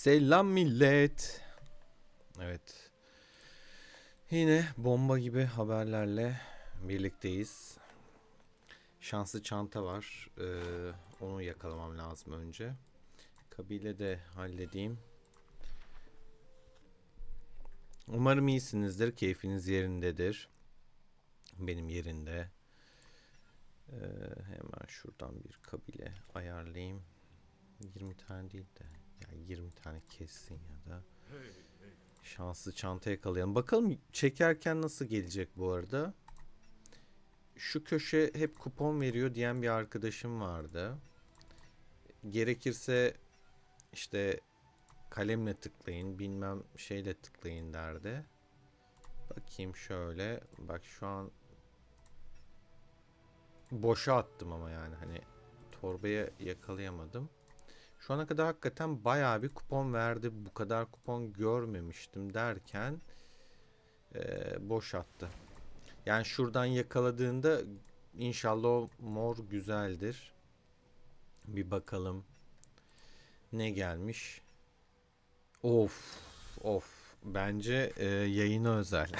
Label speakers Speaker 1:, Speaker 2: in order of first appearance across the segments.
Speaker 1: Selam millet. Evet. Yine bomba gibi haberlerle birlikteyiz. Şanslı çanta var. Onu yakalamam lazım önce. Kabile de halledeyim. Umarım iyisinizdir. Keyfiniz yerindedir. Benim yerinde. Hemen şuradan bir kabile ayarlayayım. 20 tane değil de. Yani 20 tane kessin ya da. Şanslı çanta yakalayalım. Bakalım çekerken nasıl gelecek bu arada. Şu köşe hep kupon veriyor diyen bir arkadaşım vardı. Gerekirse işte kalemle tıklayın, bilmem şeyle tıklayın derdi. Bakayım şöyle. Bak şu an boşa attım ama yani hani torbaya yakalayamadım. Şu ana kadar hakikaten bayağı bir kupon verdi. Bu kadar kupon görmemiştim derken boş attı. Yani şuradan yakaladığında inşallah o mor güzeldir. Bir bakalım ne gelmiş. Of of. Bence yayına özel.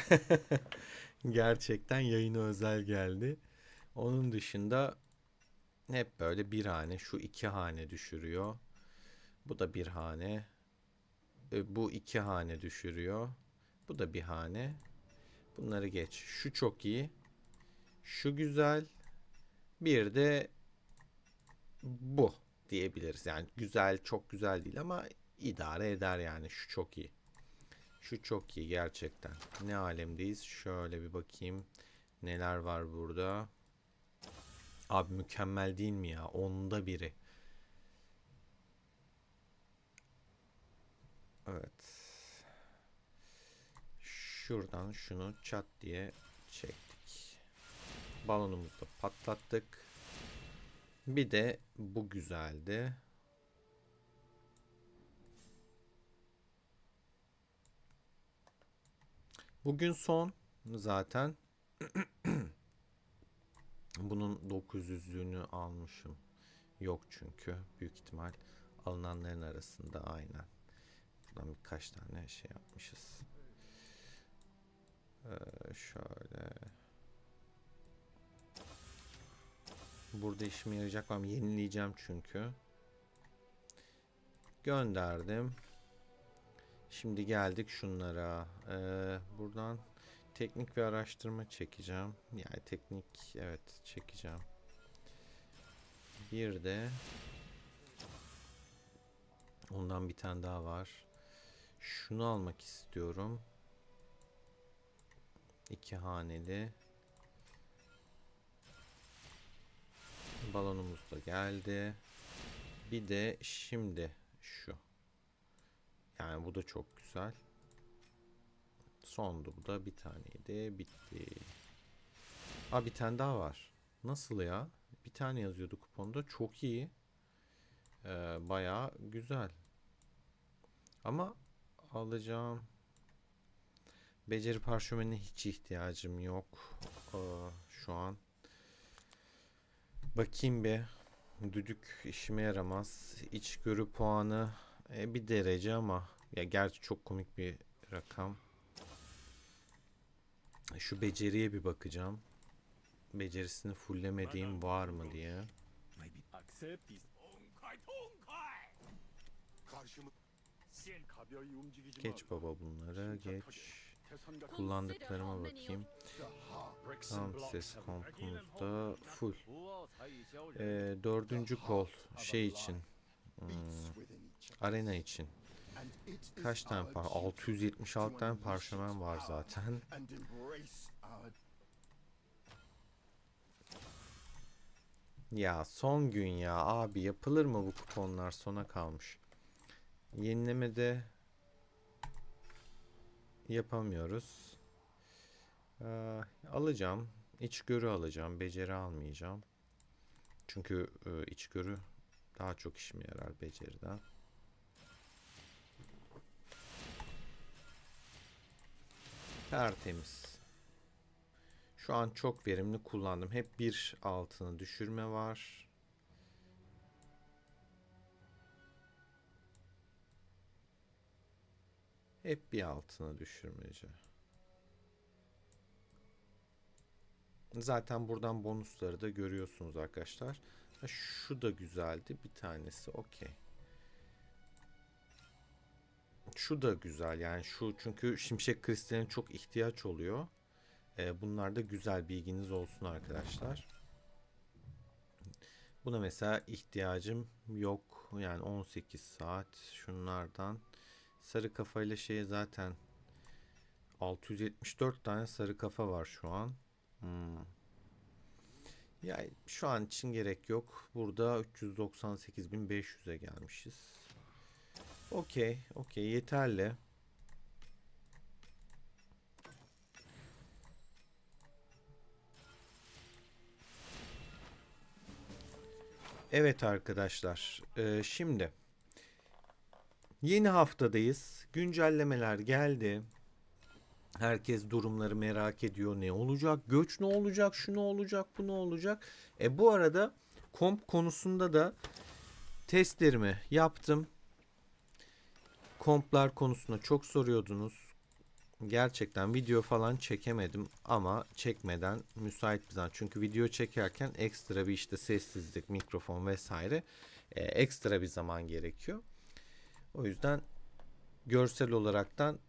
Speaker 1: Gerçekten yayına özel geldi. Onun dışında hep böyle bir hane, şu iki hane düşürüyor. Bu da bir hane. Bu iki hane düşürüyor. Bu da bir hane. Bunları geç. Şu çok iyi. Şu güzel. Bir de bu diyebiliriz. Yani güzel, çok güzel değil ama idare eder yani. Şu çok iyi. Şu çok iyi gerçekten. Ne alemdeyiz? Şöyle bir bakayım. Neler var burada? Abi mükemmel değil mi ya? Onda biri. Evet. Şuradan şunu çat diye çektik. Balonumuzu da patlattık. Bir de bu güzeldi. Bugün son zaten. Bunun 900'lüğünü almışım. Yok çünkü. Büyük ihtimal alınanların arasında aynen. Buradan birkaç tane şey yapmışız. Şöyle. Burada işime yarayacak ama yenileyeceğim çünkü. Gönderdim. Şimdi geldik şunlara. Buradan teknik bir araştırma çekeceğim. Yani teknik evet çekeceğim. Bir de ondan bir tane daha var. Şunu almak istiyorum. İki haneli. Balonumuz da geldi. Bir de şimdi şu. Yani bu da çok güzel. Sondu bu da bir taneydi. Bitti. Aa bir tane daha var. Nasıl ya? Bir tane yazıyordu kuponda. Çok iyi. Bayağı güzel. Ama alacağım. Beceri parşömenine hiç ihtiyacım yok. Şu an. Bakayım bir. Düdük işime yaramaz. İçgörü puanı bir derece ama ya gerçi çok komik bir rakam. Şu beceriye bir bakacağım. Becerisini fullemediğim var mı diye. Geç baba bunları geç. Kullandıklarıma bakayım. Tam ses kompumuzda full. Dördüncü kol şey için. Hmm, arena için. Kaç tane 676 tane parşömen var zaten. Ya son gün ya abi yapılır mı bu kuponlar sona kalmış. Yenilemede yapamıyoruz. Alacağım. İçgörü alacağım. Beceri almayacağım. Çünkü içgörü daha çok işime yarar beceriden. Tertemiz. Şu an çok verimli kullandım. Hep bir altını düşürme var. Hep bir altına düşürmece. Zaten buradan bonusları da görüyorsunuz arkadaşlar. Şu da güzeldi bir tanesi. Okey. Şu da güzel yani şu, çünkü şimşek kristaline çok ihtiyaç oluyor. Bunlar da güzel, bilginiz olsun arkadaşlar. Buna mesela ihtiyacım yok. Yani 18 saat şunlardan. Sarı kafayla şeye zaten 674 tane sarı kafa var şu an. Hmm. Yani şu an için gerek yok. Burada 398.500'e gelmişiz. Okey, okey, yeterli. Evet arkadaşlar, şimdi yeni haftadayız. Güncellemeler geldi. Herkes durumları merak ediyor. Ne olacak? Göç ne olacak? Şu ne olacak? Bu ne olacak? Bu arada komp konusunda da testlerimi yaptım. Komplar konusunda çok soruyordunuz. Gerçekten video falan çekemedim ama çekmeden müsait bir zaman. Çünkü video çekerken ekstra bir işte sessizlik, mikrofon vesaire ekstra bir zaman gerekiyor. O yüzden görsel olaraktan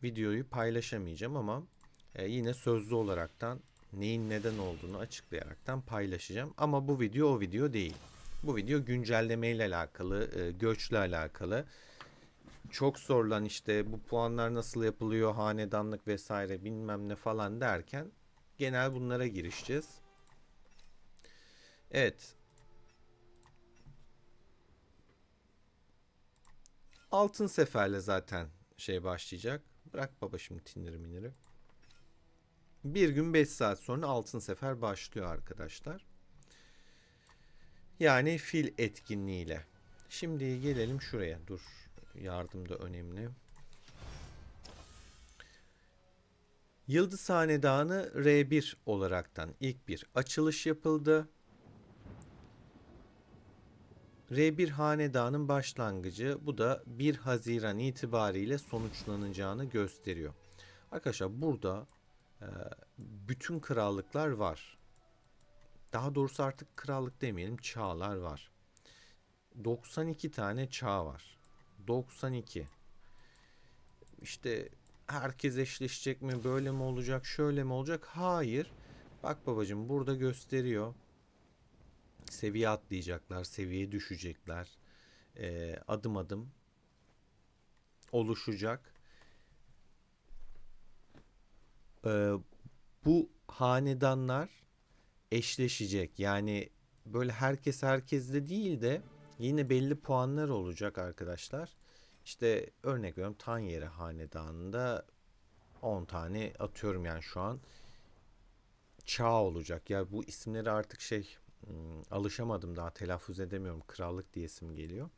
Speaker 1: videoyu paylaşamayacağım ama yine sözlü olaraktan neyin neden olduğunu açıklayaraktan paylaşacağım. Ama bu video o video değil. Bu video güncelleme ile alakalı, göçle alakalı. Çok sorulan işte bu puanlar nasıl yapılıyor, hanedanlık vesaire bilmem ne falan derken genel bunlara girişeceğiz. Evet. Altın seferle zaten şey başlayacak. Bırak baba şimdi tinleri miniri. Bir gün 5 saat sonra altın sefer başlıyor arkadaşlar. Yani fil etkinliğiyle. Şimdi gelelim şuraya. Dur. Yardım da önemli. Yıldız Hanedanı R1 olaraktan ilk bir açılış yapıldı. R1 hanedanın başlangıcı, bu da 1 Haziran itibariyle sonuçlanacağını gösteriyor. Arkadaşlar burada e, bütün krallıklar var. Daha doğrusu artık krallık demeyelim, çağlar var. 92 tane çağ var. 92. İşte herkes eşleşecek mi, böyle mi olacak, şöyle mi olacak? Hayır. Bak babacığım, burada gösteriyor. Seviye atlayacaklar, seviye düşecekler. Adım adım oluşacak. Ee, Bu hanedanlar eşleşecek. Yani böyle herkes herkesle değil de yine belli puanlar olacak arkadaşlar. İşte örnek veriyorum, Tanyeri hanedanında 10 tane atıyorum yani şu an çağ olacak. Ya bu isimleri artık alışamadım, daha telaffuz edemiyorum. Krallık diyesim geliyor.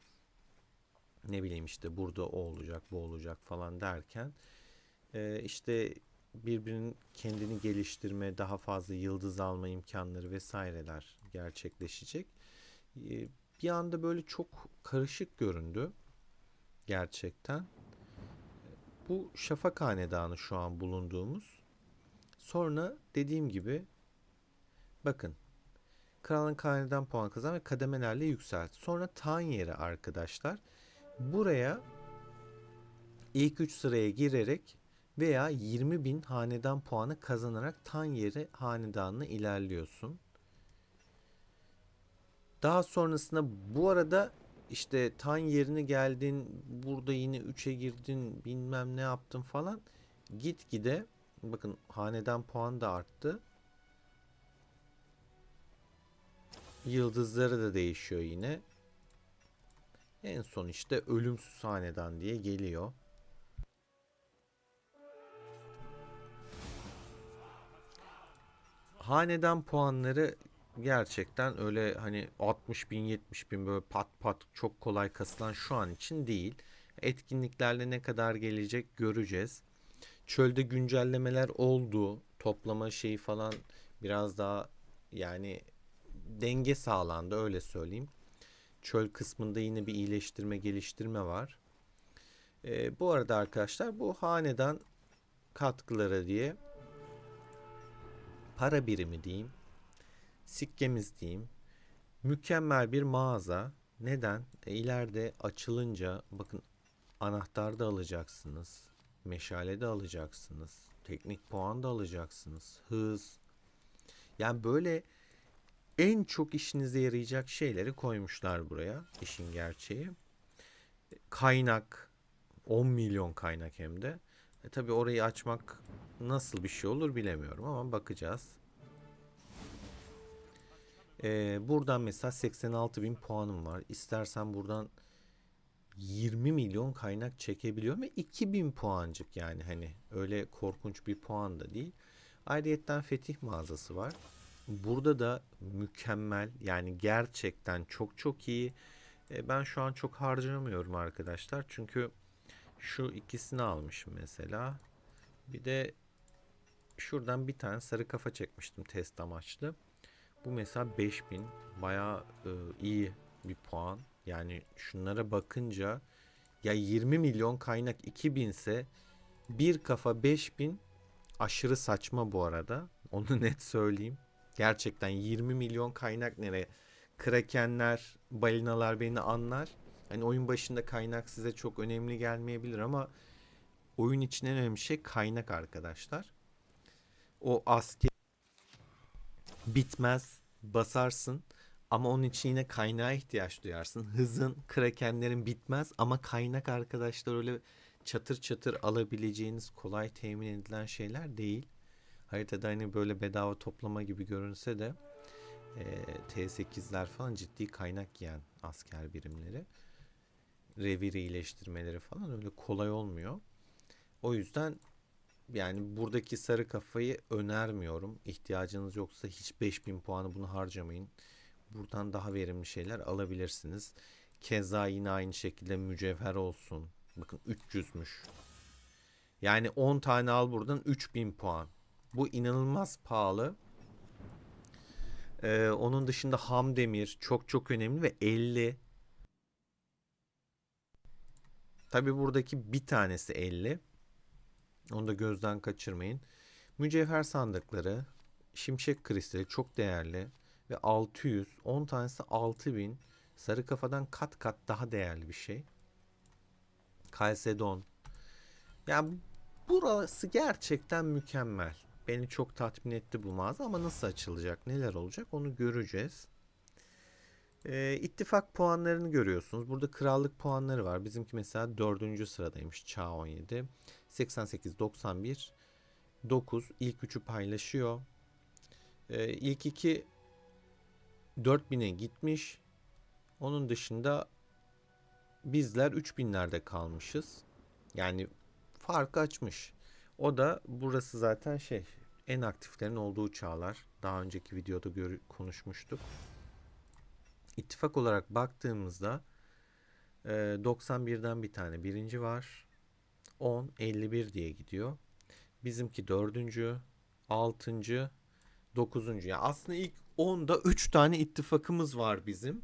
Speaker 1: Ne bileyim işte burada o olacak, bu olacak falan derken işte birbirinin kendini geliştirme, daha fazla yıldız alma imkanları vesaireler gerçekleşecek. Bir anda böyle çok karışık göründü gerçekten. Bu Şafak Hanedanı şu an bulunduğumuz. Sonra dediğim gibi bakın, kralın hanedan puan kazan ve kademelerle yükselt. Sonra tan yeri arkadaşlar. Buraya ilk 3 sıraya girerek veya 20.000 hanedan puanı kazanarak tan yeri hanedanına ilerliyorsun. Daha sonrasında bu arada işte tan yerine geldin, burada yine 3'e girdin, bilmem ne yaptın falan. Gitgide bakın hanedan puan da arttı. Yıldızları da değişiyor yine. En son işte ölümsüz hanedan diye geliyor. Hanedan puanları gerçekten öyle hani 60 bin 70 bin böyle pat pat çok kolay kasılan şu an için değil. Etkinliklerle ne kadar gelecek göreceğiz. Çölde güncellemeler oldu. Toplama şeyi falan biraz daha yani denge sağlandı, öyle söyleyeyim. Çöl kısmında yine bir iyileştirme geliştirme var. Bu arada arkadaşlar bu hanedan katkıları diye para birimi diyeyim, sikkemiz diyeyim. Mükemmel bir mağaza. Neden? İleride açılınca bakın anahtar da alacaksınız. Meşale de alacaksınız. Teknik puan da alacaksınız. Hız. Yani böyle en çok işinize yarayacak şeyleri koymuşlar buraya. İşin gerçeği. Kaynak. 10 milyon kaynak hem de. Tabii orayı açmak nasıl bir şey olur bilemiyorum ama bakacağız. Buradan mesela 86 bin puanım var. İstersen buradan 20 milyon kaynak çekebiliyorum ve 2000 puancık, yani hani öyle korkunç bir puan da değil. Ayrıyetten Fetih mağazası var. Burada da mükemmel, yani gerçekten çok çok iyi. Ben şu an çok harcamıyorum arkadaşlar. Çünkü şu ikisini almışım mesela. Bir de şuradan bir tane sarı kafa çekmiştim test amaçlı. Bu mesela 5000, bayağı iyi bir puan. Yani şunlara bakınca ya 20 milyon kaynak 2000 ise bir kafa 5000 aşırı saçma bu arada. Onu net söyleyeyim. Gerçekten 20 milyon kaynak nereye? Krakenler, balinalar beni anlar. Hani oyun başında kaynak size çok önemli gelmeyebilir ama oyun için en önemli şey kaynak arkadaşlar. O asker bitmez, basarsın ama onun için yine kaynağa ihtiyaç duyarsın. Hızın, krakenlerin bitmez ama kaynak arkadaşlar öyle çatır çatır alabileceğiniz, kolay temin edilen şeyler değil. Haritada hani böyle bedava toplama gibi görünse de T8'ler falan ciddi kaynak yiyen asker birimleri. Revir iyileştirmeleri falan öyle kolay olmuyor. O yüzden yani buradaki sarı kafayı önermiyorum. İhtiyacınız yoksa hiç 5000 puanı bunu harcamayın. Buradan daha verimli şeyler alabilirsiniz. Keza yine aynı şekilde mücevher olsun. Bakın 300'müş. Yani 10 tane al buradan 3000 puan. Bu inanılmaz pahalı. Onun dışında ham demir çok çok önemli ve 50. Tabi buradaki bir tanesi 50. Onu da gözden kaçırmayın. Mücevher sandıkları, şimşek kristali çok değerli ve 600, 10 tanesi 6000. Sarı kafadan kat kat daha değerli bir şey. Kalsedon. Yani burası gerçekten mükemmel. Beni çok tatmin etti bu mağaza ama nasıl açılacak, neler olacak onu göreceğiz. İttifak puanlarını görüyorsunuz. Burada krallık puanları var. Bizimki mesela 4. sıradaymış. Çağ 17. 88, 91, 9. İlk üçü paylaşıyor. İlk iki 4000'e gitmiş. Onun dışında bizler 3000'lerde kalmışız. Yani farkı açmış. O da burası zaten şey, en aktiflerin olduğu çağlar. Daha önceki videoda konuşmuştuk. İttifak olarak baktığımızda 91'den bir tane birinci var. 10, 51 diye gidiyor. Bizimki dördüncü, altıncı, dokuzuncu. Yani aslında ilk 10'da 3 tane ittifakımız var bizim.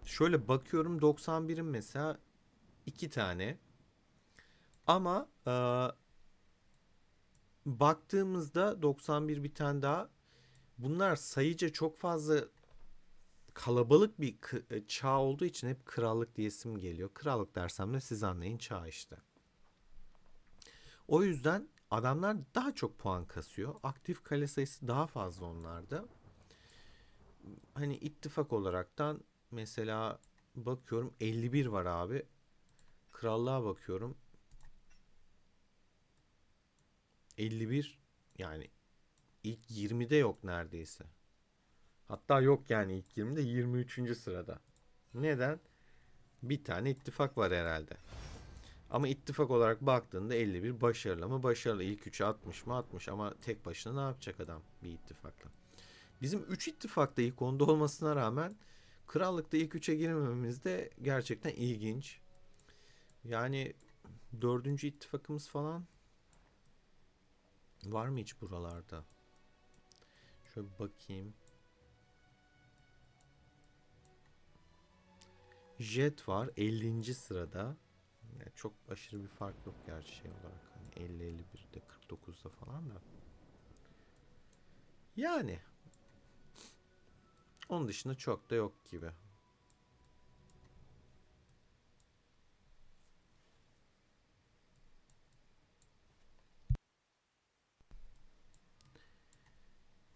Speaker 1: Şöyle bakıyorum 91'in mesela 2 tane. Ama baktığımızda 91 bir tane daha. Bunlar sayıca çok fazla kalabalık bir çağ olduğu için hep krallık diyesim geliyor. Krallık dersem de siz anlayın, çağ işte. O yüzden adamlar daha çok puan kasıyor. Aktif kale sayısı daha fazla onlarda. Hani ittifak olaraktan mesela bakıyorum 51 var abi. Krallığa bakıyorum 51, yani ilk 20'de yok neredeyse. Hatta yok, yani ilk 20'de 23. sırada. Neden? Bir tane ittifak var herhalde. Ama ittifak olarak baktığında 51 başarılı mı? Başarılı. İlk 3'e 60 mı? 60, ama tek başına ne yapacak adam bir ittifakla? Bizim 3 ittifakta ilk 10'da olmasına rağmen krallıkta ilk 3'e girmememiz de gerçekten ilginç. Yani 4. ittifakımız falan var mı hiç buralarda? Şöyle bakayım. Jet var 50. sırada. Yani çok aşırı bir fark yok gerçi şey olarak. Hani 50-51'de 49'da falan da. Yani onun dışında çok da yok gibi.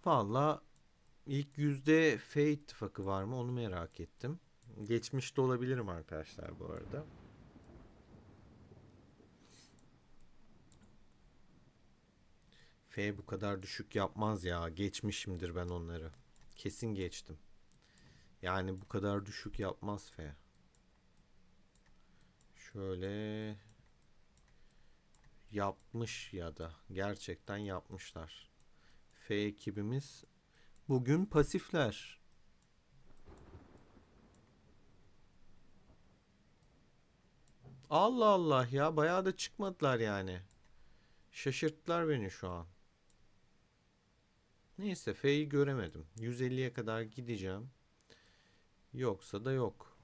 Speaker 1: Valla ilk yüzde F ittifakı var mı onu merak ettim. Geçmişte olabilirim arkadaşlar bu arada. F bu kadar düşük yapmaz ya. Geçmişimdir ben onları. Kesin geçtim. Yani bu kadar düşük yapmaz F. Şöyle yapmış ya da gerçekten yapmışlar. F ekibimiz bugün pasifler. Allah Allah ya bayağı da çıkmadılar yani. Şaşırttılar beni şu an. Neyse F'yi göremedim. 150'ye kadar gideceğim. Yoksa da yok.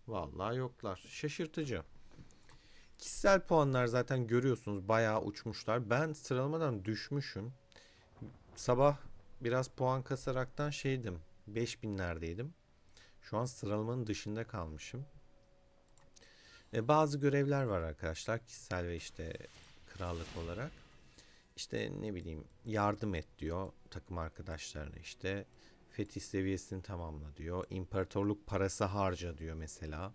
Speaker 1: Vallahi yoklar. Şaşırtıcı. Kişisel puanlar zaten görüyorsunuz bayağı uçmuşlar. Ben sıralamadan düşmüşüm. Sabah biraz puan kasaraktan şeydim. 5000'lerdeydim. Şu an sıralamanın dışında kalmışım. Bazı görevler var arkadaşlar. Kişisel ve işte krallık olarak. İşte ne bileyim yardım et diyor takım arkadaşlarına işte. Fetih seviyesini tamamla diyor. İmparatorluk parası harca diyor mesela.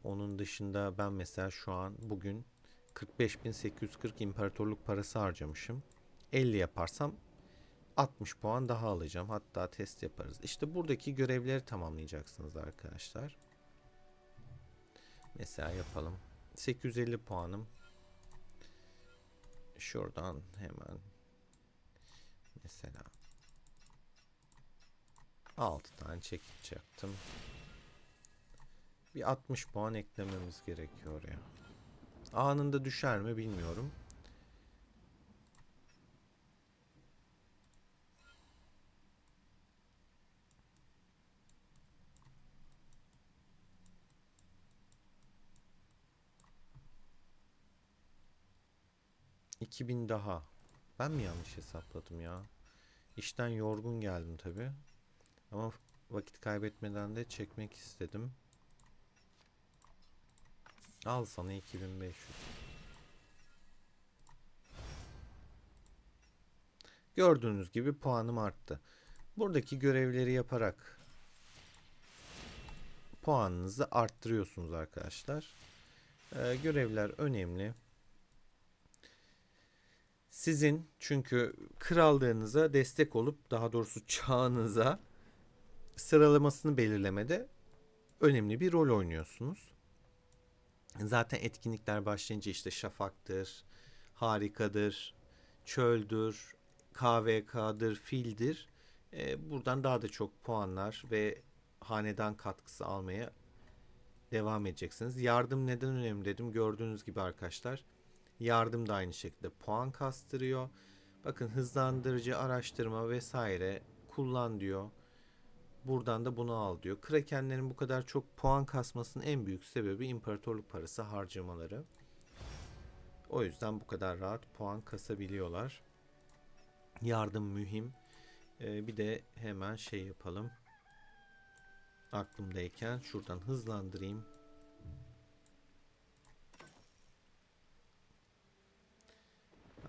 Speaker 1: Onun dışında ben mesela şu an bugün 45.840 imparatorluk parası harcamışım. 50 yaparsam 60 puan daha alacağım. Hatta test yaparız. İşte buradaki görevleri tamamlayacaksınız arkadaşlar. Mesela yapalım. 850 puanım. Şuradan hemen mesela 6 tane çekiç yaptım. Bir 60 puan eklememiz gerekiyor ya. Anında düşer mi bilmiyorum. 2000 daha. Ben mi yanlış hesapladım ya? İşten yorgun geldim tabi. Ama vakit kaybetmeden de çekmek istedim. Al sana 2500. Gördüğünüz gibi puanım arttı. Buradaki görevleri yaparak puanınızı arttırıyorsunuz arkadaşlar. Görevler önemli. Sizin çünkü krallığınıza destek olup daha doğrusu çağınıza sıralamasını belirlemede önemli bir rol oynuyorsunuz. Zaten etkinlikler başlayınca işte şafaktır, harikadır, çöldür, KVK'dır, fildir. Buradan daha da çok puanlar ve hanedan katkısı almaya devam edeceksiniz. Yardım neden önemli dedim. Gördüğünüz gibi arkadaşlar. Yardım da aynı şekilde puan kastırıyor. Bakın hızlandırıcı, araştırma vesaire kullan diyor. Buradan da bunu al diyor. Krakenlerin bu kadar çok puan kasmasının en büyük sebebi imparatorluk parası harcamaları. O yüzden bu kadar rahat puan kasabiliyorlar. Yardım mühim. Bir de hemen şey yapalım. Aklımdayken şuradan hızlandırayım.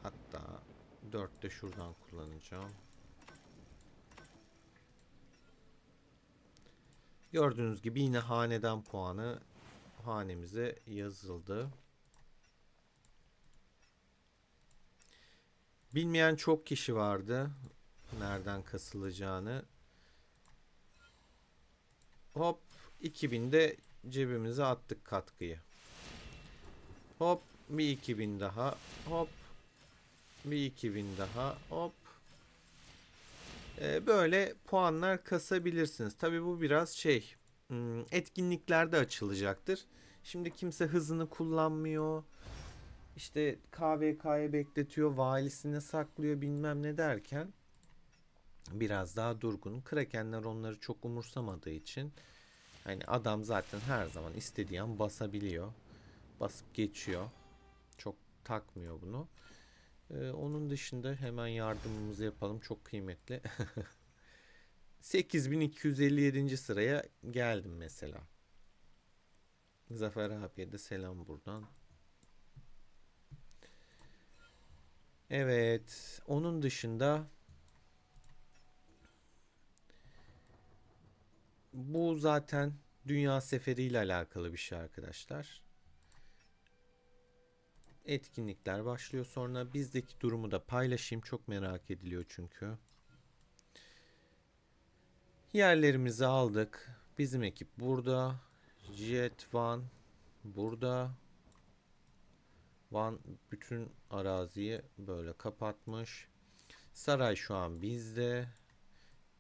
Speaker 1: Hatta 4'te şuradan kullanacağım. Gördüğünüz gibi yine hanedan puanı hanemize yazıldı. Bilmeyen çok kişi vardı. Nereden kasılacağını. Hop 2000'de cebimize attık katkıyı. Hop bir 2000 daha. Hop bir 2000 daha. Hop. Böyle puanlar kasabilirsiniz. Tabi bu biraz şey etkinliklerde açılacaktır. Şimdi kimse hızını kullanmıyor. İşte KVK'ya bekletiyor, valisine saklıyor bilmem ne derken biraz daha durgun. Krakenler onları çok umursamadığı için hani adam zaten her zaman istediği an basabiliyor. Basıp geçiyor. Çok takmıyor bunu. Onun dışında hemen yardımımızı yapalım. Çok kıymetli. 8257. sıraya geldim mesela. Zafer abiye de selam buradan. Evet. Onun dışında bu zaten dünya seferiyle alakalı bir şey arkadaşlar. Etkinlikler başlıyor. Sonra bizdeki durumu da paylaşayım. Çok merak ediliyor çünkü. Yerlerimizi aldık. Bizim ekip burada. Jet Van burada. Van bütün araziyi böyle kapatmış. Saray şu an bizde.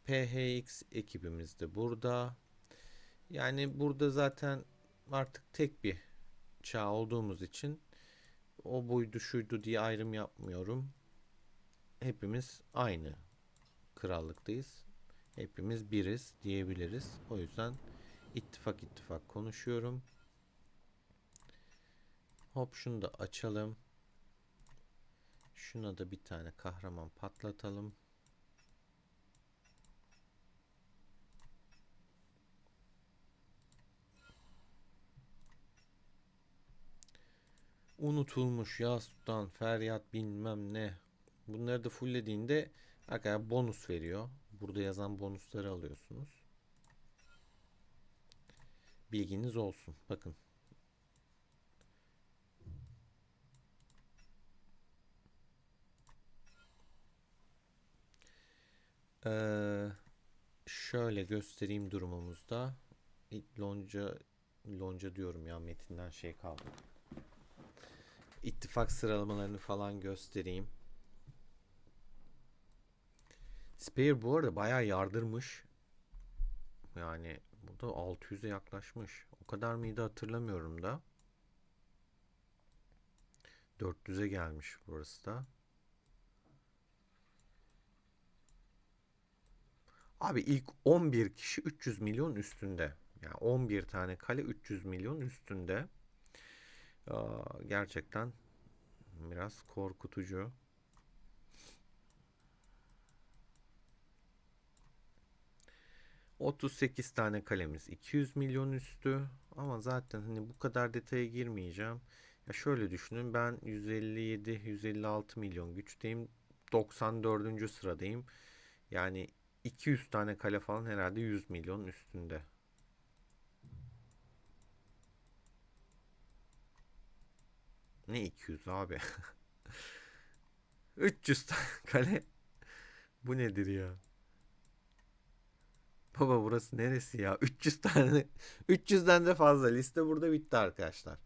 Speaker 1: PHX ekibimiz de burada. Yani burada zaten artık tek bir çağ olduğumuz için o buydu şuydu diye ayrım yapmıyorum. Hepimiz aynı krallıktayız. Hepimiz biriz diyebiliriz. O yüzden ittifak ittifak konuşuyorum. Hop şunu da açalım. Şuna da bir tane kahraman patlatalım. Unutulmuş ya Sultan Feryat bilmem ne. Bunları da fulllediğinde arkadaşlar bonus veriyor. Burada yazan bonusları alıyorsunuz. Bilginiz olsun. Bakın. Ee, şöyle göstereyim durumumuzda. Lonca diyorum ya metinden şey kaldı. İttifak sıralamalarını falan göstereyim. Spare bu arada bayağı yardırmış. Yani bu da 600'e yaklaşmış. O kadar mıydı hatırlamıyorum da. 400'e gelmiş burası da. Abi ilk 11 kişi 300 milyon üstünde. Yani 11 tane kale 300 milyon üstünde. Gerçekten biraz korkutucu. 38 tane kalemiz 200 milyon üstü. Ama zaten hani bu kadar detaya girmeyeceğim. Ya şöyle düşünün, ben 157-156 milyon güçteyim. 94. sıradayım. Yani 200 tane kale falan herhalde 100 milyon üstünde. Ne 200 abi? 300 tane kale. Bu nedir ya? Baba burası neresi ya? 300 tane. 300'den de fazla. Liste burada bitti arkadaşlar.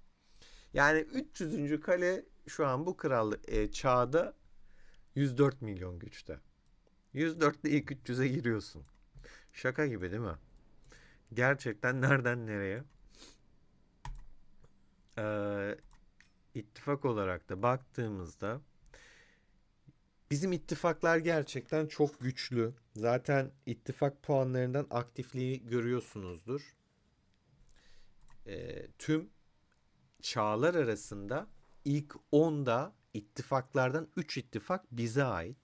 Speaker 1: Yani 300. kale şu an bu krallık çağda 104 milyon güçte. 104'te ilk 300'e giriyorsun. Şaka gibi değil mi? Gerçekten nereden nereye? Ee, ittifak olarak da baktığımızda bizim ittifaklar gerçekten çok güçlü. Zaten ittifak puanlarından aktifliği görüyorsunuzdur. Tüm çağlar arasında ilk 10'da ittifaklardan 3 ittifak bize ait.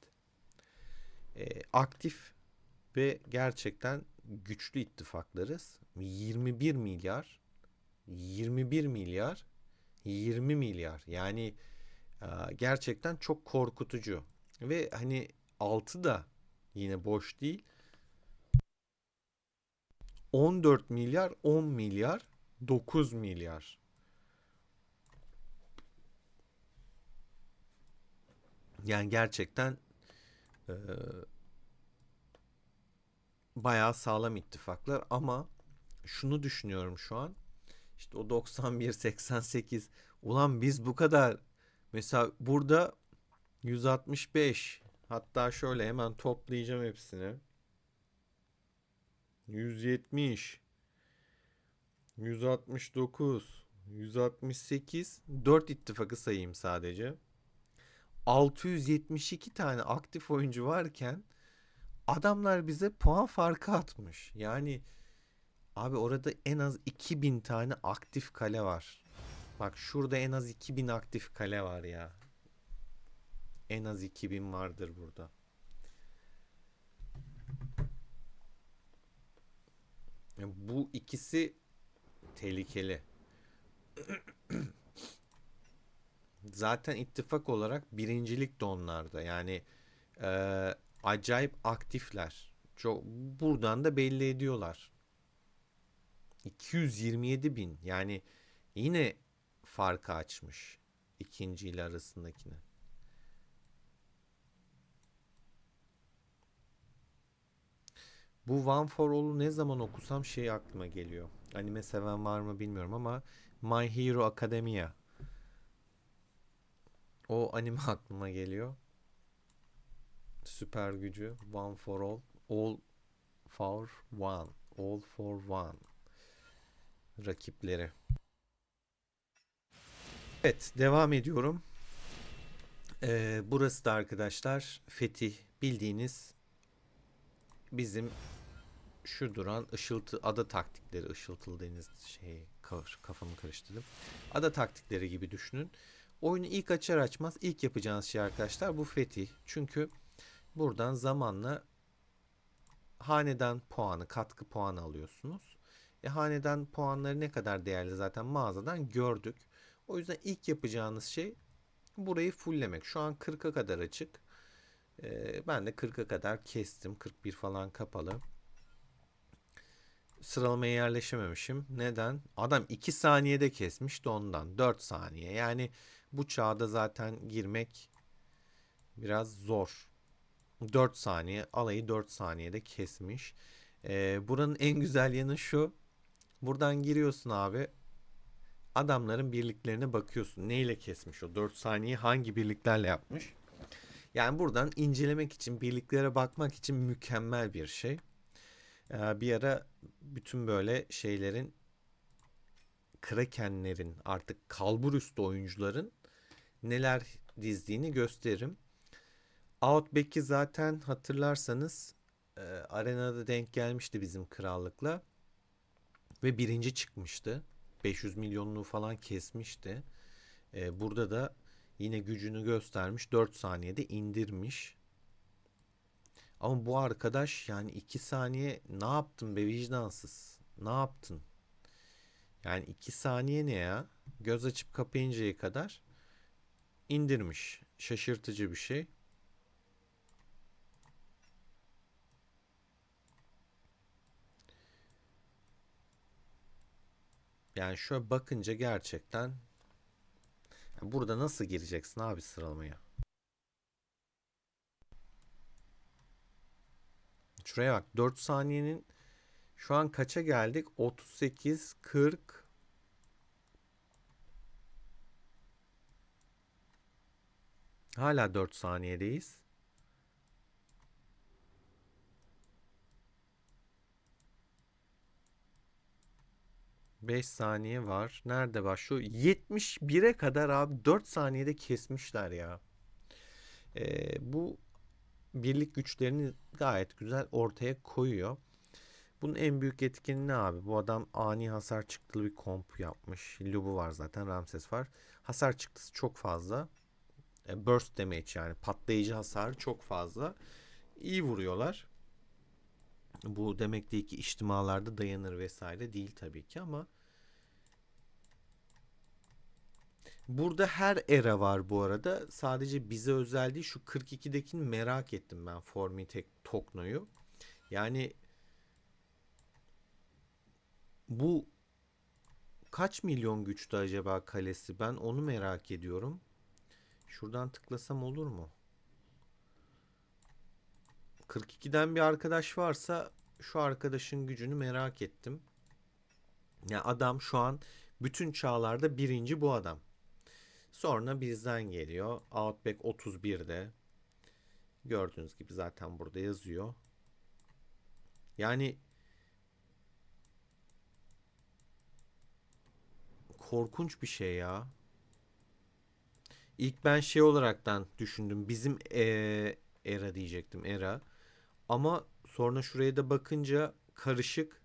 Speaker 1: Aktif ve gerçekten güçlü ittifaklarız. 21 milyar, 21 milyar, 20 milyar. Yani gerçekten çok korkutucu. Ve hani 6 da yine boş değil. 14 milyar, 10 milyar, 9 milyar. Yani gerçekten e, bayağı sağlam ittifaklar ama şunu düşünüyorum şu an. İşte o 91, 88. Ulan biz bu kadar, mesela burada 165, hatta şöyle hemen toplayacağım hepsini. 170, 169, 168, 4 ittifakı sayayım sadece. 672 tane aktif oyuncu varken Adamlar bize puan farkı atmış. Yani abi orada en az 2000 tane aktif kale var. Bak şurada en az 2000 aktif kale var ya. En az 2000 vardır burada. Bu ikisi tehlikeli. Zaten ittifak olarak birincilik de onlarda. Yani acayip aktifler. Çok, buradan da belli ediyorlar. 227 bin. Yani yine farkı açmış. İkinci ile arasındakini. Bu One for All'u ne zaman okusam şey aklıma geliyor. Anime seven var mı bilmiyorum ama My Hero Academia. O anime aklıma geliyor. Süper gücü One for All. All for One. All for One. Rakipleri. Evet, devam ediyorum. Burası da arkadaşlar Fetih, bildiğiniz bizim şu duran ışıltı ada taktikleri, ışıltılı deniz şey, kafamı karıştırdım. Ada taktikleri gibi düşünün. Oyunu ilk açar açmaz ilk yapacağınız şey arkadaşlar bu Fetih. Çünkü buradan zamanla hanedan puanı, katkı puanı alıyorsunuz. Hanedan puanları ne kadar değerli zaten mağazadan gördük. O yüzden ilk yapacağınız şey burayı fulllemek. Şu an 40'a kadar açık. Ben de 40'a kadar kestim. 41 falan kapalı. Sıralamaya yerleşememişim. Neden? Adam 2 saniyede kesmiş de ondan. 4 saniye. Yani bu çağda zaten girmek biraz zor. 4 saniye. Alayı 4 saniyede kesmiş. Buranın en güzel yanı şu. Buradan giriyorsun abi. Adamların birliklerine bakıyorsun. Neyle kesmiş o 4 saniyeyi hangi birliklerle yapmış? Yani buradan incelemek için, birliklere bakmak için mükemmel bir şey. Bir ara bütün böyle şeylerin, Krakenlerin, artık kalbur üstü oyuncuların neler dizdiğini gösteririm. Outback'i zaten hatırlarsanız arenada denk gelmişti bizim krallıkla ve birinci çıkmıştı. 500 milyonluğu falan kesmişti. Burada da yine gücünü göstermiş. 4 saniyede indirmiş. Ama bu arkadaş yani 2 saniye ne yaptın be vicdansız? Ne yaptın? Yani 2 saniye ne ya? Göz açıp kapayıncaya kadar indirmiş. Şaşırtıcı bir şey. Yani şöyle bakınca gerçekten burada nasıl gireceksin abi sıralamaya? Şuraya bak, 4 saniyenin şu an kaça geldik? 38, 40. Hala 4 saniyedeyiz. 5 saniye var. Nerede var? Şu 71'e kadar abi 4 saniyede kesmişler ya. Bu birlik güçlerini gayet güzel ortaya koyuyor. Bunun en büyük etkeni ne abi? Bu adam ani hasar çıktılı bir komp yapmış. Lubu var zaten, Ramses var. Hasar çıktısı çok fazla. Burst damage, yani patlayıcı hasar çok fazla. İyi vuruyorlar. Bu demek değil ki içtimalarda dayanır vesaire değil tabii ki ama burada her era var bu arada. Sadece bize özel değil. Şu 42'dekini merak ettim ben, Formitek Tokno'yu. Yani bu kaç milyon güçte acaba kalesi? Ben onu merak ediyorum. Şuradan tıklasam olur mu? 42'den bir arkadaş varsa şu arkadaşın gücünü merak ettim. Ya adam şu an bütün çağlarda birinci bu adam. Sonra bizden geliyor. Outback 31'de. Gördüğünüz gibi zaten burada yazıyor. Yani korkunç bir şey ya. İlk ben şey olaraktan düşündüm. Bizim era diyecektim, era. Ama sonra şuraya da bakınca karışık.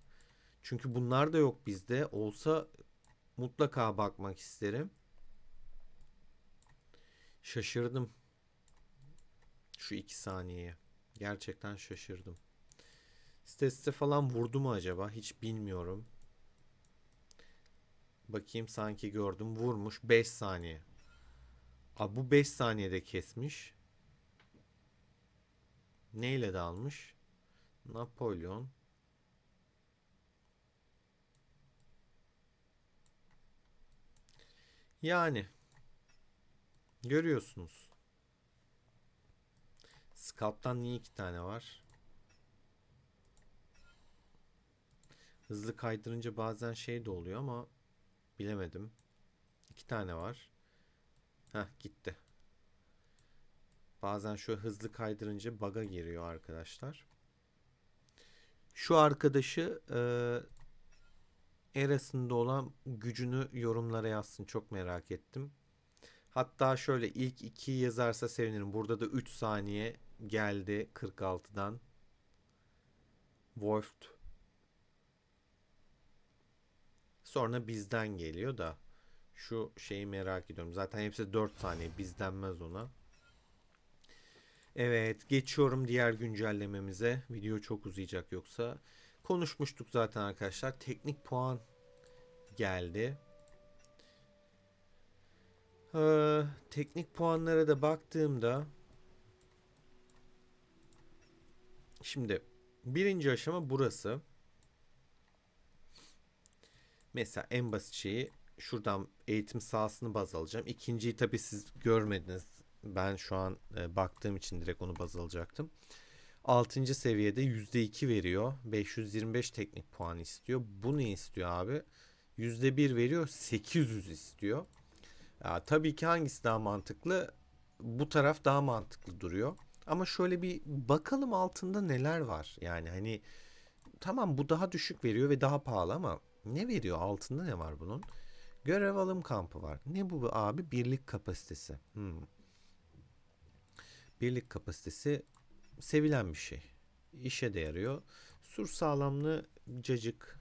Speaker 1: Çünkü bunlar da yok bizde. Olsa mutlaka bakmak isterim. Şaşırdım şu 2 saniyeye. Gerçekten şaşırdım. Siteste falan vurdu mu acaba? Hiç bilmiyorum. Bakayım, sanki gördüm. Vurmuş 5 saniye. Abi bu 5 saniyede kesmiş. Neyle de almış? Napolyon. Yani görüyorsunuz. Scalp'tan niye 2 tane var? Hızlı kaydırınca bazen şey de oluyor ama bilemedim. 2 tane var. Heh, gitti. Bazen şu hızlı kaydırınca bug'a giriyor arkadaşlar. Şu arkadaşı Eras'ında olan gücünü yorumlara yazsın. Çok merak ettim. Hatta şöyle ilk 2'yi yazarsa sevinirim. Burada da 3 saniye geldi 46'dan. Wolf. Sonra bizden geliyor da şu şeyi merak ediyorum. Zaten hepsi 4 saniye. Biz denmez ona. Evet, geçiyorum diğer güncellememize. Video çok uzayacak yoksa. Konuşmuştuk zaten arkadaşlar. Teknik puan geldi. Teknik puanlara da baktığımda şimdi birinci aşama burası. Mesela en basit şeyi şuradan eğitim sahasını baz alacağım. İkinciyi tabii siz görmediniz. Ben şu an baktığım için direkt onu baz alacaktım. 6. seviyede %2 veriyor. 525 teknik puan istiyor. Bu ne istiyor abi? %1 veriyor. 800 istiyor. Ya, tabii ki hangisi daha mantıklı? Bu taraf daha mantıklı duruyor. Ama şöyle bir bakalım altında neler var. Yani hani tamam, bu daha düşük veriyor ve daha pahalı ama ne veriyor? Altında ne var bunun? Görev alım kampı var. Ne bu abi? Birlik kapasitesi. Birlik kapasitesi sevilen bir şey. İşe de yarıyor. Sur sağlamlığı cacık.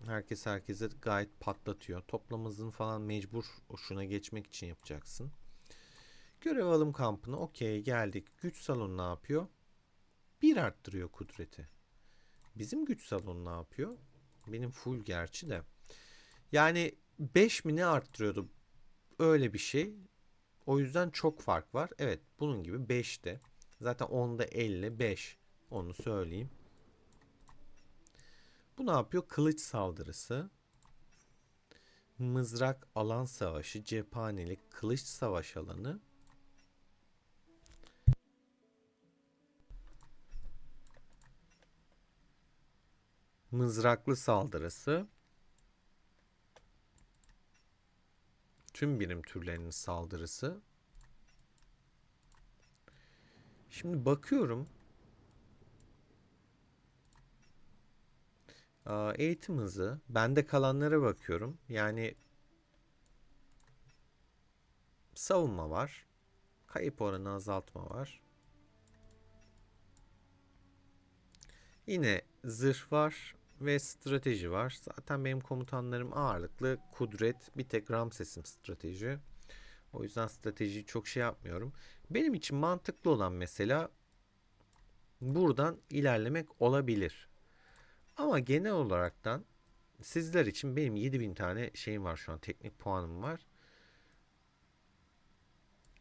Speaker 1: Herkes herkese gayet patlatıyor. Toplam hızını falan mecbur şuna geçmek için yapacaksın. Görev alım kampına okey geldik. Güç salonu ne yapıyor? Bir arttırıyor kudreti. Bizim güç salonu ne yapıyor? Benim full gerçi de. Yani 5 mi ne arttırıyordu? Öyle bir şey. O yüzden çok fark var. Evet, bunun gibi 5'te. Zaten 10'da 50, 5. Onu söyleyeyim. Bu ne yapıyor? Kılıç saldırısı. Mızrak alan savaşı, cephanelik, kılıç savaş alanı. Mızraklı saldırısı. Tüm birim türlerinin saldırısı. Şimdi bakıyorum. Eğitim hızı. Bende kalanlara bakıyorum. Yani savunma var. Kayıp oranı azaltma var. Yine zırh var ve strateji var. Zaten benim komutanlarım ağırlıklı kudret, bir tek Ramses'im strateji. O yüzden stratejiyi çok şey yapmıyorum. Benim için mantıklı olan mesela buradan ilerlemek olabilir. Ama genel olaraktan sizler için benim 7000 tane şeyim var şu an. Teknik puanım var.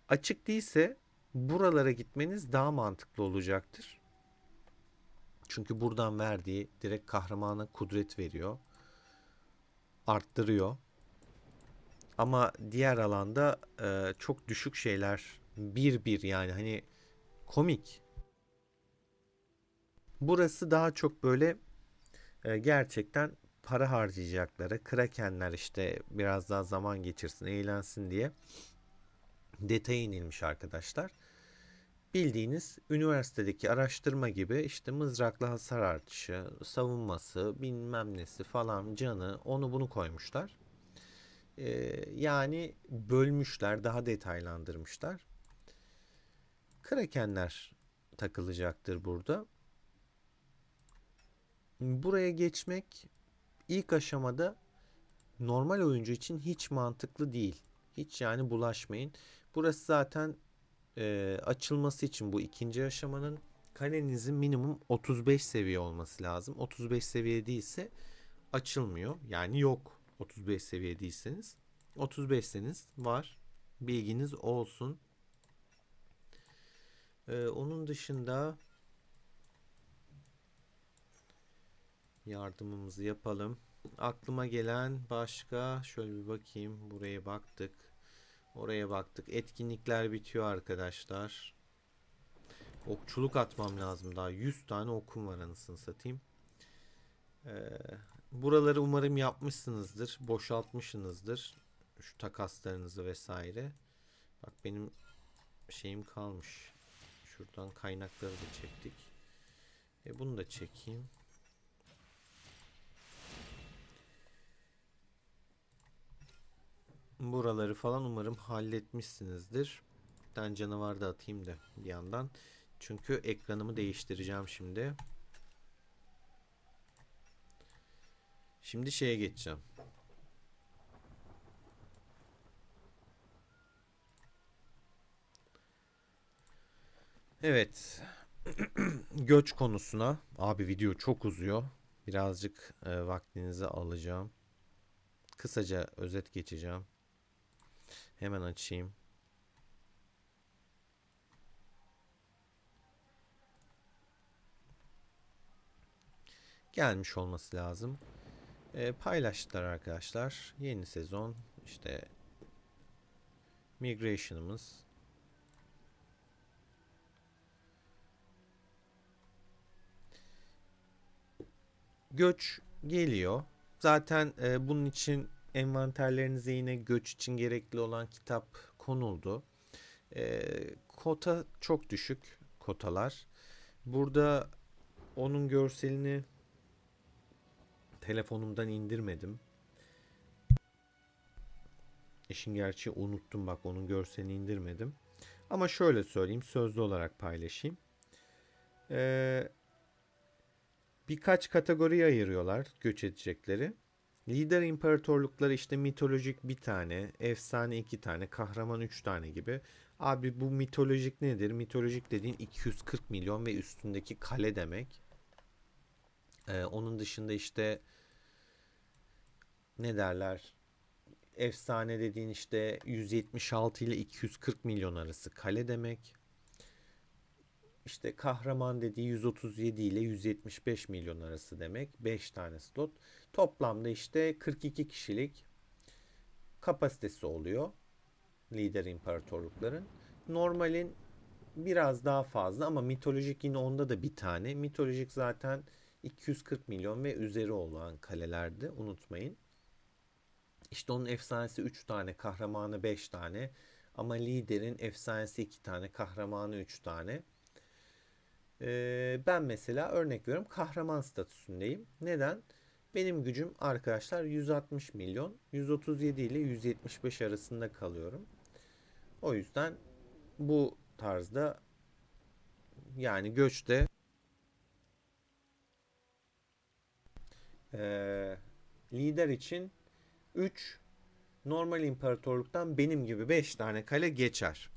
Speaker 1: Açık değilse buralara gitmeniz daha mantıklı olacaktır. Çünkü buradan verdiği direkt kahramana kudret veriyor. Arttırıyor. Ama diğer alanda çok düşük şeyler, bir bir, yani hani komik. Burası daha çok böyle gerçekten para harcayacakları, krakenler işte biraz daha zaman geçirsin, eğlensin diye detaya inilmiş arkadaşlar. Bildiğiniz üniversitedeki araştırma gibi işte mızraklı hasar artışı, savunması, bilmem nesi falan, canı, onu bunu koymuşlar. Yani bölmüşler, daha detaylandırmışlar. Krakenler takılacaktır burada. Buraya geçmek ilk aşamada normal oyuncu için hiç mantıklı değil. Hiç yani bulaşmayın. Burası zaten açılması için bu ikinci aşamanın kalenizin minimum 35 seviye olması lazım. 35 seviye değilse açılmıyor. Yani yok 35 seviye değilseniz. 35'seniz var. Bilginiz olsun. Onun dışında yardımımızı yapalım. Aklıma gelen başka şöyle bir bakayım. Buraya baktık. Oraya baktık. Etkinlikler bitiyor arkadaşlar. Okçuluk atmam lazım daha. 100 tane okum var anasını satayım. Ee, Buraları umarım yapmışsınızdır. Boşaltmışsınızdır. Şu takaslarınızı vesaire. Bak benim şeyim kalmış. Şuradan kaynakları da çektik. Bunu da çekeyim. Buraları falan umarım halletmişsinizdir. Bir tane canavar da atayım da bir yandan. Çünkü ekranımı değiştireceğim şimdi. Şimdi şeye geçeceğim. Evet. Göç konusuna. Abi video çok uzuyor. Birazcık vaktinizi alacağım. Kısaca özet geçeceğim. Hemen açayım. Gelmiş olması lazım. Paylaştılar arkadaşlar. Yeni sezon işte migration'ımız. Göç geliyor. Zaten bunun için envanterlerinize yine göç için gerekli olan kitap konuldu. Kota çok düşük kotalar. Burada onun görselini telefonumdan indirmedim. İşin gerçeği unuttum bak onun görselini indirmedim. Ama şöyle söyleyeyim sözlü olarak paylaşayım. Ee, Birkaç kategoriye ayırıyorlar göç edecekleri. Lider imparatorlukları işte mitolojik bir tane, efsane iki tane, kahraman üç tane gibi. Abi bu mitolojik nedir? Mitolojik dediğin 240 milyon ve üstündeki kale demek. Onun dışında işte ne derler? Efsane dediğin işte 176 ile 240 milyon arası kale demek. İşte kahraman dediği 137 ile 175 milyon arası demek. 5 tane slot. Toplamda işte 42 kişilik kapasitesi oluyor lider imparatorlukların. Normalin biraz daha fazla ama mitolojik yine onda da bir tane. Mitolojik zaten 240 milyon ve üzeri olan kalelerdi unutmayın. İşte onun efsanesi 3 tane, kahramanı 5 tane. Ama liderin efsanesi 2 tane, kahramanı 3 tane. Ben mesela örnek veriyorum kahraman statüsündeyim. Neden? Benim gücüm arkadaşlar 160 milyon. 137 ile 175 arasında kalıyorum. O yüzden bu tarzda yani göçte ee, lider için 3 normal imparatorluktan benim gibi 5 tane kale geçer.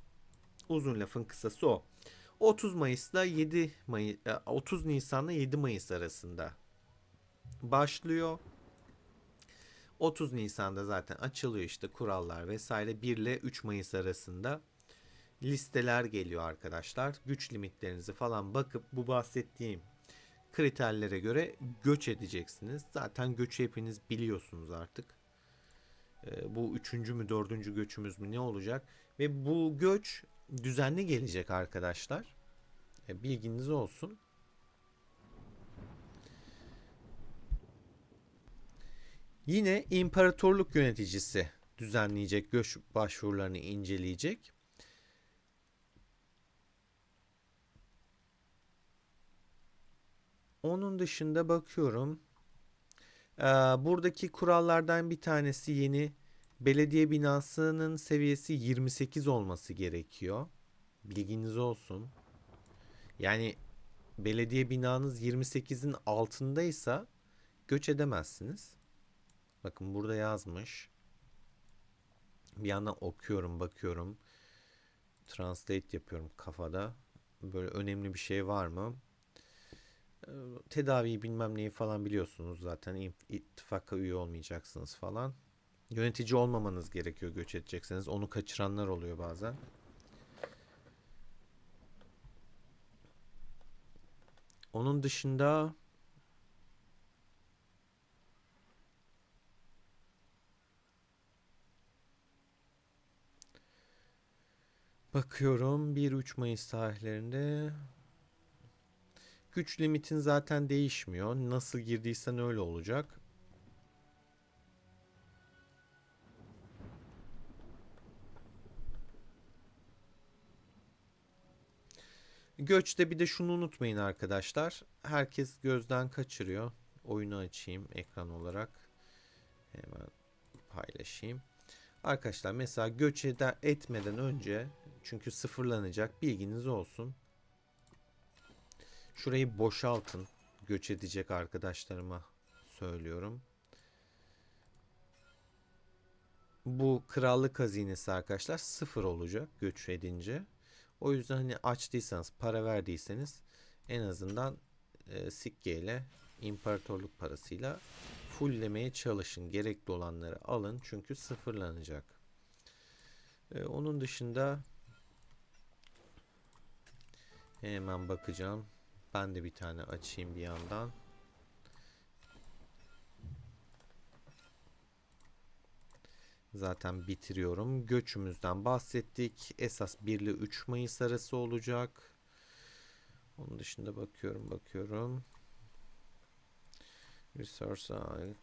Speaker 1: Uzun lafın kısası o. 30 Mayıs'la 7 Mayıs 30 Nisan'la 7 Mayıs arasında başlıyor. 30 Nisan'da zaten açılıyor işte kurallar vesaire 1 ile 3 Mayıs arasında listeler geliyor arkadaşlar. Güç limitlerinizi falan bakıp bu bahsettiğim kriterlere göre göç edeceksiniz. Zaten göçü hepiniz biliyorsunuz artık. Bu üçüncü mü dördüncü göçümüz mü ne olacak? Ve bu göç düzenli gelecek arkadaşlar. Bilginiz olsun. Yine imparatorluk yöneticisi düzenleyecek göç başvurularını inceleyecek. Onun dışında bakıyorum. Buradaki kurallardan bir tanesi yeni belediye binasının seviyesi 28 olması gerekiyor. Bilginiz olsun. Yani belediye binanız 28'in altındaysa göç edemezsiniz. Bakın burada yazmış. Bir yandan okuyorum, bakıyorum. Translate yapıyorum kafada. Böyle önemli bir şey var mı? Tedaviyi bilmem neyi falan biliyorsunuz zaten. İttifaka üye olmayacaksınız falan. Yönetici olmamanız gerekiyor göç edecekseniz. Onu kaçıranlar oluyor bazen. Onun dışında bakıyorum 1-3 Mayıs tarihlerinde güç limitin zaten değişmiyor. Nasıl girdiysen öyle olacak. Göçte bir de şunu unutmayın arkadaşlar. Herkes gözden kaçırıyor. Oyunu açayım ekran olarak. Hemen paylaşayım. Arkadaşlar mesela göç etmeden önce, çünkü sıfırlanacak, bilginiz olsun. Şurayı boşaltın. Göç edecek arkadaşlarıma söylüyorum. Bu krallık hazinesi arkadaşlar sıfır olacak göç edince. O yüzden hani açtıysanız, para verdiyseniz en azından sikke ile, imparatorluk parasıyla fulllemeye çalışın. Gerekli olanları alın çünkü sıfırlanacak. Onun dışında hemen bakacağım. Ben de bir tane açayım bir yandan. Zaten bitiriyorum. Göçümüzden bahsettik. Esas 1 ile 3 Mayıs arası olacak. Onun dışında bakıyorum. Resource,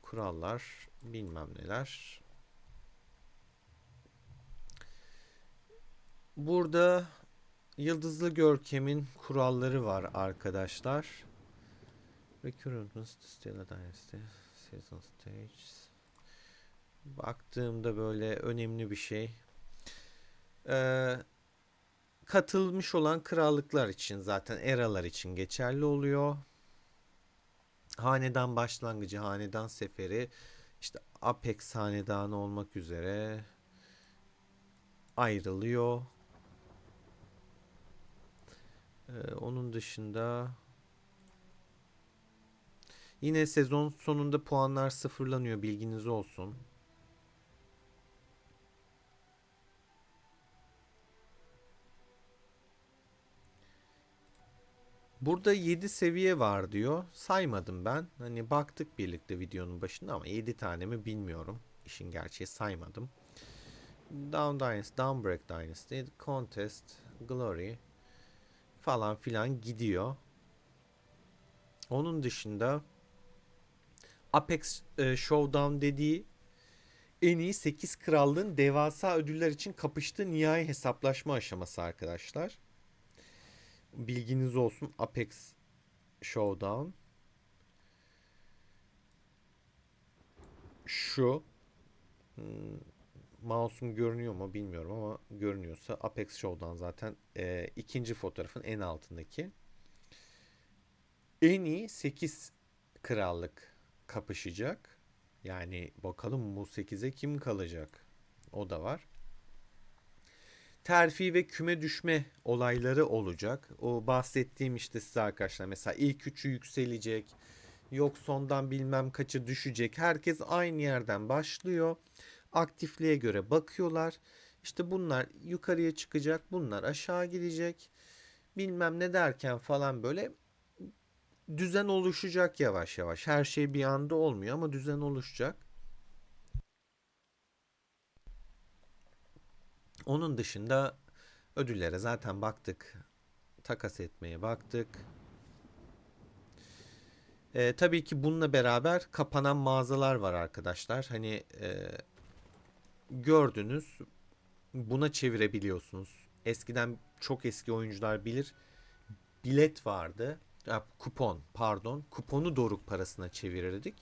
Speaker 1: kurallar, bilmem neler. Burada Yıldızlı Görkem'in kuralları var arkadaşlar. Recruitment Stella Dynasty Season Stages. Baktığımda böyle önemli bir şey. Ee, Katılmış olan krallıklar için, zaten eralar için geçerli oluyor. Hanedan başlangıcı, hanedan seferi, işte Apex hanedanı olmak üzere ayrılıyor. Onun dışında yine sezon sonunda puanlar sıfırlanıyor, bilginiz olsun. Burada 7 seviye var diyor. Saymadım ben. Hani baktık birlikte videonun başında ama 7 tane mi bilmiyorum. İşin gerçeği saymadım. Down Dynasty, Downbreak Dynasty, Contest, Glory falan filan gidiyor. Onun dışında Apex Showdown dediği en iyi 8 krallığın devasa ödüller için kapıştığı nihai hesaplaşma aşaması arkadaşlar. Bilginiz olsun, Apex Showdown. Şu hmm, mouse'um görünüyor mu bilmiyorum ama görünüyorsa Apex Show'dan zaten ikinci fotoğrafın en altındaki. En iyi 8 krallık kapışacak. Yani bakalım bu 8'e kim kalacak? O da var. Terfi ve küme düşme olayları olacak. O bahsettiğim işte size arkadaşlar, mesela ilk üçü yükselecek. Yok sondan bilmem kaçı düşecek. Herkes aynı yerden başlıyor. Aktifliğe göre bakıyorlar. İşte bunlar yukarıya çıkacak, bunlar aşağı gidecek. Bilmem ne derken falan böyle düzen oluşacak yavaş yavaş. Her şey bir anda olmuyor ama düzen oluşacak. Onun dışında ödüllere zaten baktık. Takas etmeye baktık. Tabii ki bununla beraber kapanan mağazalar var arkadaşlar. Hani gördünüz, buna çevirebiliyorsunuz. Eskiden çok eski oyuncular bilir. Bilet vardı. Kupon, pardon. Kuponu doruk parasına çevirirdik.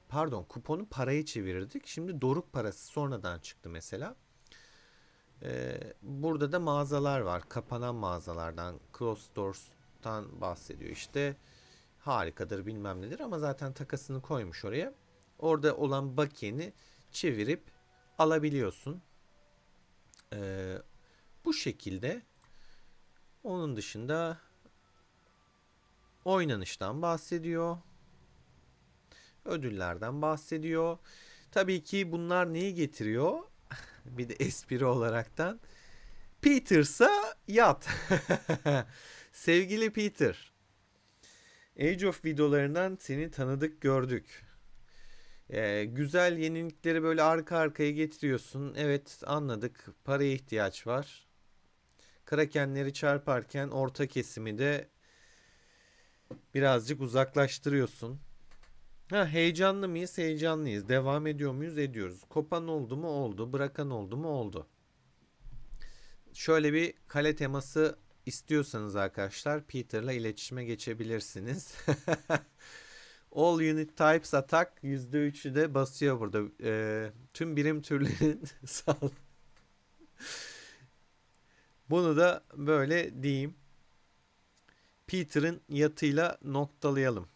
Speaker 1: Pardon, kuponu parayı çevirirdik. Şimdi doruk parası sonradan çıktı mesela. Burada da mağazalar var. Kapanan mağazalardan, Closed Doors Savaş'tan bahsediyor işte. Harikadır bilmem nedir ama zaten takasını koymuş oraya. Orada olan bakiyeni çevirip alabiliyorsun. Bu şekilde. Onun dışında oynanıştan bahsediyor. Ödüllerden bahsediyor. Tabii ki bunlar neyi getiriyor? Bir de espri olaraktan. Peter'sa yat. Sevgili Peter. Age of videolarından seni tanıdık gördük. Güzel yenilikleri böyle arka arkaya getiriyorsun. Evet anladık. Paraya ihtiyaç var. Krakenleri çarparken orta kesimi de birazcık uzaklaştırıyorsun. Heyecanlı mıyız? Heyecanlıyız. Devam ediyor muyuz? Ediyoruz. Kopan oldu mu? Oldu. Bırakan oldu mu? Oldu. Şöyle bir kale teması istiyorsanız arkadaşlar Peter'la iletişime geçebilirsiniz. All unit types attack %3'ü de basıyor burada. Tüm birim türlerin sağ. Bunu da böyle diyeyim. Peter'ın yatıyla noktalayalım.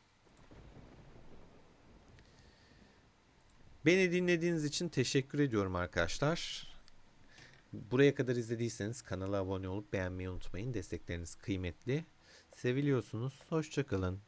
Speaker 1: Beni dinlediğiniz için teşekkür ediyorum arkadaşlar. Buraya kadar izlediyseniz kanala abone olup beğenmeyi unutmayın. Destekleriniz kıymetli. Seviliyorsunuz. Hoşça kalın.